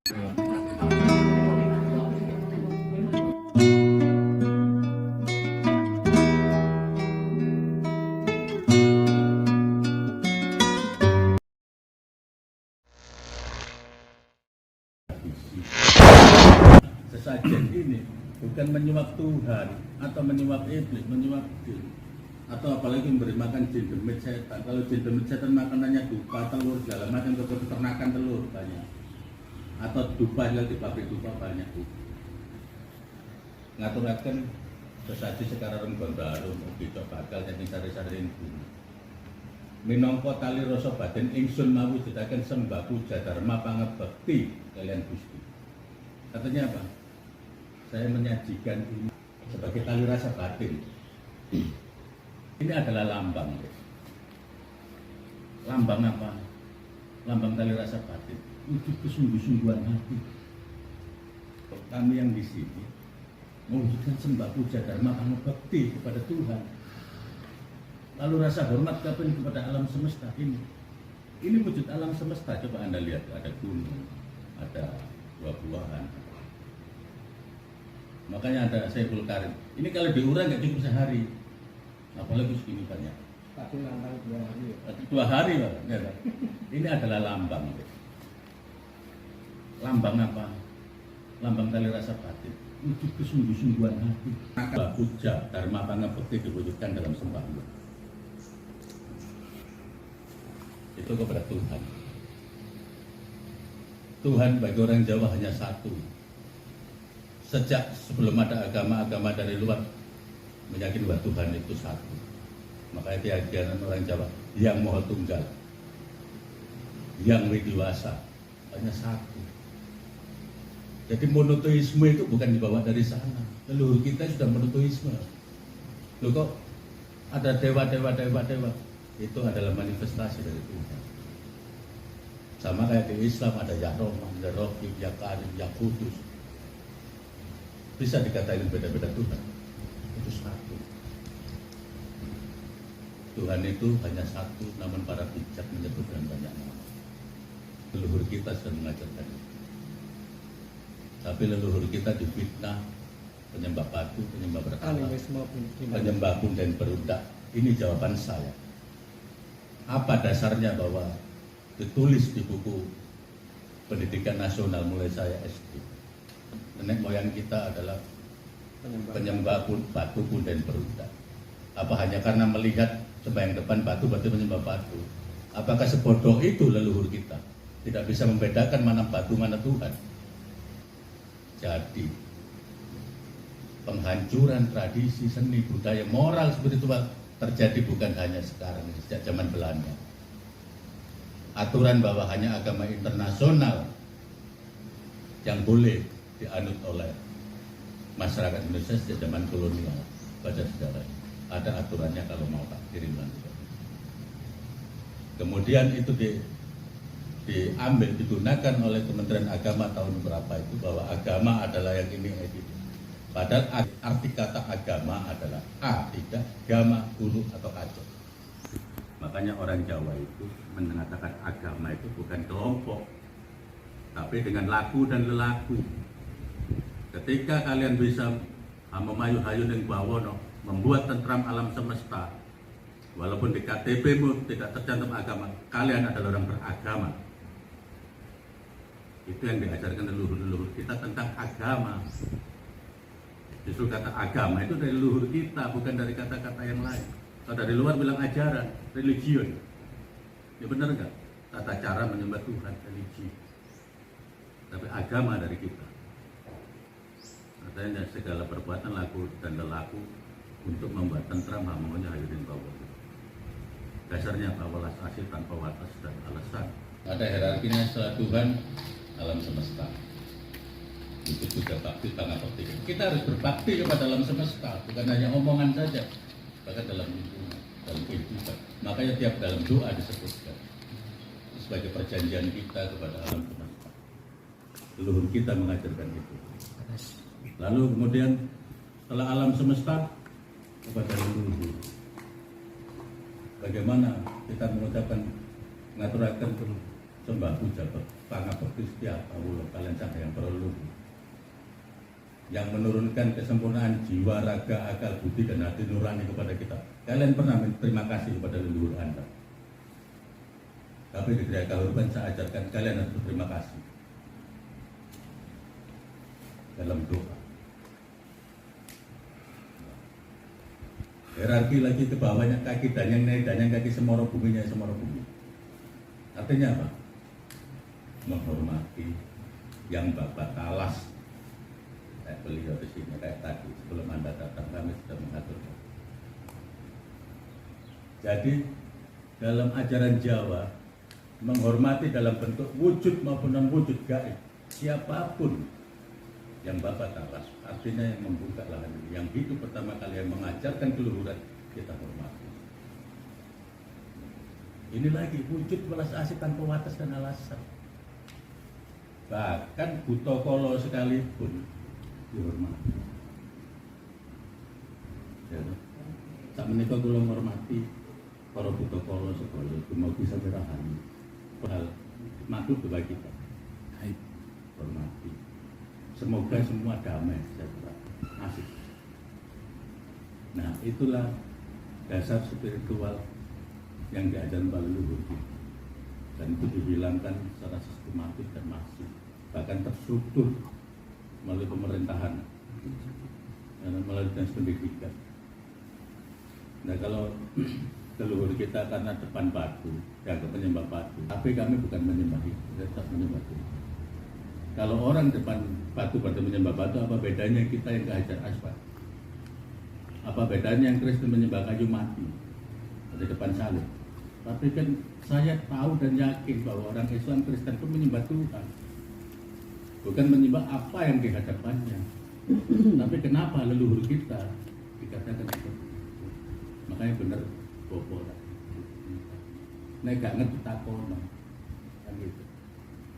Sesajen ini bukan menyuap Tuhan atau menyuap iblis, menyuap jin, atau apalagi memberi makan jin demit setan. Kalau jin demit setan makanannya dupa, telur, segala macam peternakan telur banyak, atau dupa yang di pabrik dupa banyak. Ngaturakan sesaji sekarang gondaro kita bakal yang sari-sari bumi. Minangka tali rasa batin ingsun mawujudaken sembah puja dharma pangabekti kalian Gusti. Katanya apa? Saya menyajikan ini sebagai tali rasa batin. Ini adalah lambang. Lambang apa? Lambang tali rasa batin. Wujud kesungguh-sungguhan hati. Kami yang di sini mewujudkan sembah puja dharma pangabekti kepada Tuhan. Lalu rasa hormat kepada alam semesta ini. Ini wujud alam semesta. Coba Anda lihat, ada gunung, ada buah-buahan. Makanya ada Saiful Karim. Ini kalau diurang nggak cukup sehari, apalagi segini banyak. Tapi lambang 2 hari. 2 hari Pak. Ya, Pak. Ini adalah lambang. Lambang apa? Lambang tali rasa batin. Wujud kesungguh-sungguhan hati. Maka puja dharma pangabekti diwujudkan dalam sembahyang. Itu kepada Tuhan. Tuhan bagi orang Jawa hanya satu. Sejak sebelum ada agama-agama dari luar meyakini bahwa Tuhan itu satu. Makanya keyakinan orang Jawa yang Maha Tunggal, yang widiwasa, hanya satu. Jadi monoteisme itu bukan dibawa dari sana. Leluhur kita sudah monoteisme. Loh kok ada dewa-dewa. Itu adalah manifestasi dari Tuhan. Sama kayak di Islam ada Ya Rahman, Ya Rahim, Ya Karim, Ya Kudus. Bisa dikatakan beda-beda Tuhan. Itu satu. Tuhan itu hanya satu, namun para bijak menyebutkan banyak nama. Leluhur kita sudah mengajarkan itu. Tapi leluhur kita difitnah, penyembah batu, penyembah berhala, penyembah bun dan berudak. Ini jawaban saya. Apa dasarnya bahwa ditulis di buku pendidikan nasional mulai saya SD. Nenek moyang kita adalah penyembah batu pun dan berudak. Apa hanya karena melihat sembahyang depan batu berarti menyembah batu? Apakah sebodoh itu leluhur kita? Tidak bisa membedakan mana batu mana Tuhan. Jadi penghancuran tradisi, seni, budaya, moral seperti itu terjadi bukan hanya sekarang, sejak zaman Belanda. Aturan bahwa hanya agama internasional yang boleh dianut oleh masyarakat Indonesia sejak zaman kolonial. Baca sejarah, ada aturannya kalau mau tak kirim nanti. Kemudian itu diambil, digunakan oleh Kementerian Agama tahun berapa itu bahwa agama adalah yang ini. Padahal arti kata agama adalah tidak agama, guru atau kacau. Makanya orang Jawa itu mengatakan agama itu bukan kelompok, tapi dengan laku dan lelaku. Ketika kalian bisa memayu-hayu yang bawono, membuat tentram alam semesta, walaupun di KTP-mu tidak tercantum agama, kalian adalah orang beragama. Itu yang diajarkan leluhur-leluhur kita tentang agama. Justru kata agama itu dari leluhur kita, bukan dari kata-kata yang lain. Kalau dari luar bilang ajaran, religion. Ya benar enggak? Tata cara menyembah Tuhan, religi. Tapi agama dari kita. Katanya segala perbuatan laku dan lelaku untuk membuat tentram harmoninya hadirin bawah. Dasarnya welas asih tanpa watas dan alasan. Ada hierarkinya setelah Tuhan, alam semesta. Itu juga bakti pangabekti. Kita harus berbakti kepada alam semesta, bukan hanya omongan saja, bahkan dalam lingkungan, dalam kehidupan. Makanya tiap dalam doa disebutkan sebagai perjanjian kita kepada alam semesta. Leluhur kita mengajarkan itu. Lalu kemudian setelah alam semesta kepada leluhur. Bagaimana kita mengucapkan mengaturakan sembah puja pangabekti setiap kawula kalian sang yang perlu, yang menurunkan kesempurnaan jiwa, raga, akal, budi, dan hati nurani kepada kita. Kalian pernah berterima kasih kepada leluhur Anda. Tapi di gereja Kahuripan saya ajarkan kalian harus berterima kasih dalam doa. Hierarki lagi ke bawahnya kaki danyang naik danyang kaki semoro buminya semoro bumi. Artinya apa? Menghormati yang Bapak talas. Kayak beliau di sini kayak tadi sebelum Anda datang kami sudah mengaturkan. Jadi dalam ajaran Jawa menghormati dalam bentuk wujud maupun non wujud gaib siapapun yang Bapak talas, artinya yang membuka lahan ini, yang hidup pertama kali yang mengajarkan keluhuran kita hormati. Ini lagi wujud belas asih tanpa watas dan alasan. Bahkan buta kolo sekalipun dihormati. Ya, tak menikah kula menghormati para buta kolo sekolah mau bisa berahani. Hal makhluk bagi kita. Hormati. Semoga semua damai sejahtera. Asik. Nah, itulah dasar spiritual yang diajarkan oleh leluhur kita. Dan itu dihilangkan secara sistematis dan masif, bahkan terstruktur melalui pemerintahan dan melalui dinas pendidikan. Nah, kalau leluhur kita karena depan batu, dianggap menyembah batu, tapi kami bukan menyembah itu, kita tetap menyembah itu. Kalau orang depan batu pada menyembah batu, apa bedanya kita yang kehajar asfal? Apa bedanya yang Kristen menyembah kayu mati di depan salib? Tapi kan saya tahu dan yakin bahwa orang Islam Kristen pun menyembah Tuhan, bukan menyembah apa yang di hadapannya. Tapi kenapa leluhur kita dikatakan seperti itu? Makanya benar bobolan. Nek gak ngerti takono kan gitu.